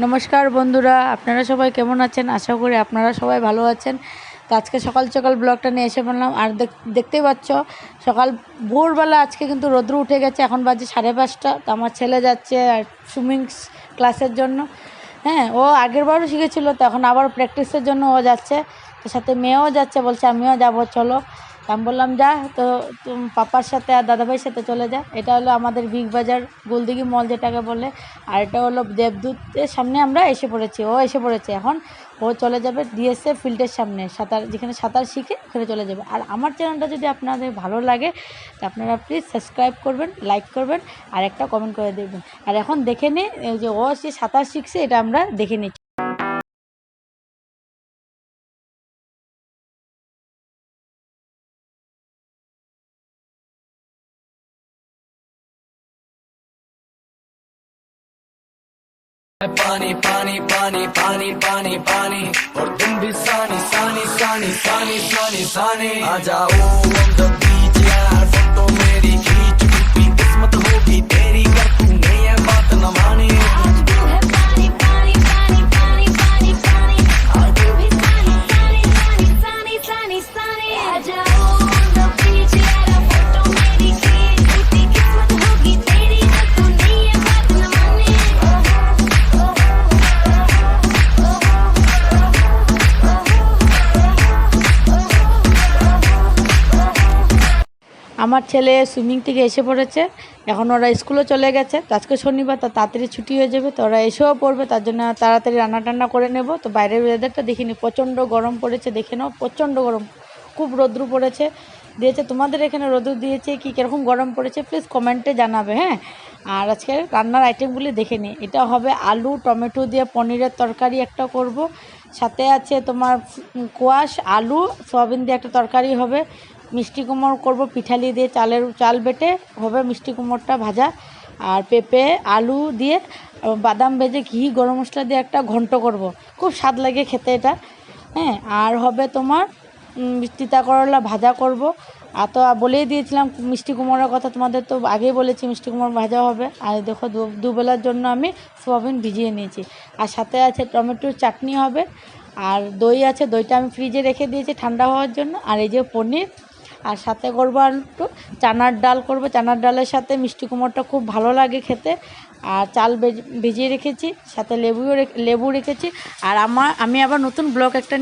নমস্কার বন্ধুরা, আপনারা সবাই কেমন আছেন? আশা করি আপনারা সবাই ভালো আছেন। তো আজকে সকাল সকাল ব্লগটা নিয়ে এসে বললাম। আর দেখতেই পাচ্ছ সকাল ভোরবেলা আজকে কিন্তু রোদ্র উঠে গেছে। এখন বাজে 5:30। তো আমার ছেলে যাচ্ছে সুইমিং ক্লাসের জন্য। হ্যাঁ, ও আগের বারও শিখেছিল, তো এখন আবার প্র্যাকটিসের জন্য ও যাচ্ছে। তো সাথে মেয়েও যাচ্ছে, বলছে আমিও যাবো চলো। আমি বললাম যা, তো পাপার সাথে আর দাদাভাইয়ের সাথে চলে যা। এটা হলো আমাদের বিগ বাজার গোলদিঘি মল যেটাকে বলে। আর এটা হলো দেবদূতের সামনে আমরা এসে পড়েছি, ও এসে পড়েছে। এখন ও চলে যাবে ডিএসএ ফিল্ডের সামনে, যেখানে সাঁতার শিখে ওখানে চলে যাবে। আর আমার চ্যানেলটা যদি আপনাদের ভালো লাগে তো আপনারা প্লিজ সাবস্ক্রাইব করবেন, লাইক করবেন আর একটা কমেন্ট করে দেবেন। আর এখন দেখে নিই যে ও যে সাঁতার শিখছে, এটা আমরা দেখে নিচ্ছি। पानी पानी पानी पानी पानी पानी और तुम भी सानी सानी सानी सानी सानी सानी आ जाओ on the beach यार, फोटो मेरी खींच भी किस्मत होगी तेरी, कर तूने ये बात न मानी। आज तू है पानी पानी पानी पानी पानी पानी और तू भी सानी सानी सानी सानी सानी सानी आ जाओ on the beach यार, फोटो मेरी खींच भी किस्मत होगी तेरी, कर तूने ये बात न मानी। আমার ছেলে সুইমিং থেকে এসে পড়েছে। এখন ওরা স্কুলে চলে গেছে। তো আজকে শনিবার, তো তাড়াতাড়ি ছুটি হয়ে যাবে। তো ওরা এসেও পড়বে, তার জন্য তাড়াতাড়ি রান্না টান্না করে নেব। তো বাইরের ওয়েদারটা দেখিনি, প্রচণ্ড গরম পড়েছে। দেখে নাও, প্রচণ্ড গরম, খুব রৌদ্র পড়েছে দিয়েছে। তোমাদের এখানে রৌদ্র দিয়েছে কি, কীরকম গরম পড়েছে প্লিজ কমেন্টে জানাবে। হ্যাঁ, আর আজকে রান্নার আইটেমগুলি দেখে নিই। এটা হবে আলু টমেটো দিয়ে পনিরের তরকারি একটা করব। সাথে আছে তোমার কোয়াশ আলু সয়াবিন দিয়ে একটা তরকারি হবে। মিষ্টি কুমড়ো করবো পিঠালি দিয়ে, চাল বেটে হবে মিষ্টি কুমড়োটা ভাজা। আর পেঁপে আলু দিয়ে বাদাম ভেজে ঘি গরম মশলা দিয়ে একটা ঘন্ট করব, খুব স্বাদ লাগে খেতে এটা। হ্যাঁ, আর হবে তোমার তিতা করলা ভাজা করব। আর তো বলেই দিয়েছিলাম মিষ্টি কুমড়োর কথা, তোমাদের তো আগেই বলেছি মিষ্টি কুমড়ো ভাজা হবে। আর দেখো দুবেলার জন্য আমি সোয়াবিন ভিজিয়ে নিয়েছি। আর সাথে আছে টমেটোর চাটনি হবে। আর দই আছে, দইটা আমি ফ্রিজে রেখে দিয়েছি ঠান্ডা হওয়ার জন্য। আর এই যে পনির, আর সাথে করবো আর একটু চানার ডাল করব। চানার ডালের সাথে মিষ্টি কুমড়োটা খুব ভালো লাগে খেতে। আর চাল ভিজিয়ে রেখেছি, সাথে লেবু রেখেছি। আর আমি আবার নতুন ব্লগ একটা নিয়ে